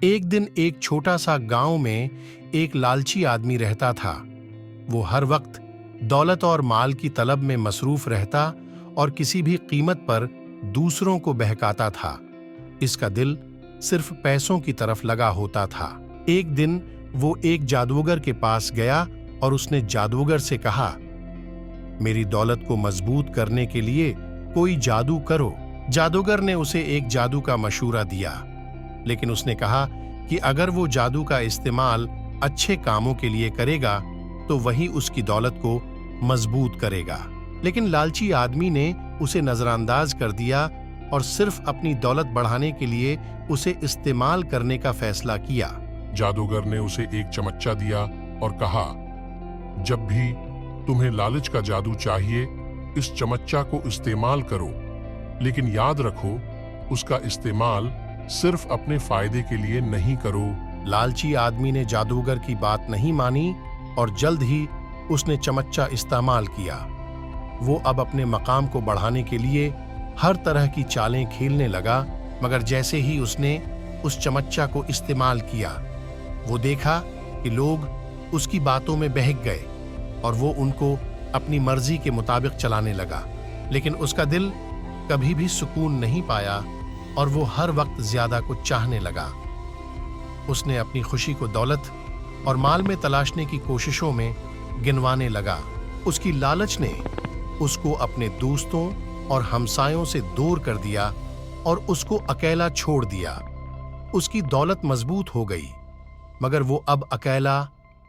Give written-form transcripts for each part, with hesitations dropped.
ایک دن ایک چھوٹا سا گاؤں میں ایک لالچی آدمی رہتا تھا۔ وہ ہر وقت دولت اور مال کی طلب میں مصروف رہتا اور کسی بھی قیمت پر دوسروں کو بہکاتا تھا۔ اس کا دل صرف پیسوں کی طرف لگا ہوتا تھا۔ ایک دن وہ ایک جادوگر کے پاس گیا اور اس نے جادوگر سے کہا، میری دولت کو مضبوط کرنے کے لیے کوئی جادو کرو۔ جادوگر نے اسے ایک جادو کا مشورہ دیا، لیکن اس نے کہا کہ اگر وہ جادو کا استعمال اچھے کاموں کے لیے کرے گا تو وہی اس کی دولت کو مضبوط کرے گا۔ لیکن لالچی آدمی نے اسے نظر انداز کر دیا اور صرف اپنی دولت بڑھانے کے لیے اسے استعمال کرنے کا فیصلہ کیا۔ جادوگر نے اسے ایک چمچہ دیا اور کہا، جب بھی تمہیں لالچ کا جادو چاہیے، اس چمچہ کو استعمال کرو، لیکن یاد رکھو اس کا استعمال صرف اپنے فائدے کے لیے نہیں کرو۔ لالچی آدمی نے جادوگر کی بات نہیں مانی اور جلد ہی اس نے چمچہ استعمال کیا۔ وہ اب اپنے مقام کو بڑھانے کے لیے ہر طرح کی چالیں کھیلنے لگا، مگر جیسے ہی اس نے اس چمچہ کو استعمال کیا، وہ دیکھا کہ لوگ اس کی باتوں میں بہک گئے اور وہ ان کو اپنی مرضی کے مطابق چلانے لگا۔ لیکن اس کا دل کبھی بھی سکون نہیں پایا اور وہ ہر وقت زیادہ کچھ چاہنے لگا۔ اس نے اپنی خوشی کو دولت اور مال میں تلاشنے کی کوششوں میں گنوانے لگا۔ اس کی لالچ نے اس کو اپنے دوستوں اور ہمسایوں سے دور کر دیا اور اس کو اکیلا چھوڑ دیا۔ اس کی دولت مضبوط ہو گئی، مگر وہ اب اکیلا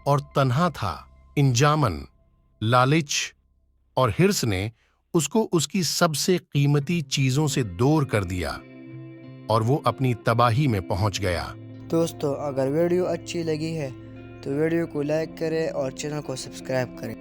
اور تنہا تھا۔ انجاماً لالچ اور حرص نے اس کو اس کی سب سے قیمتی چیزوں سے دور کر دیا اور وہ اپنی تباہی میں پہنچ گیا۔ دوستو، اگر ویڈیو اچھی لگی ہے تو ویڈیو کو لائک کریں اور چینل کو سبسکرائب کریں۔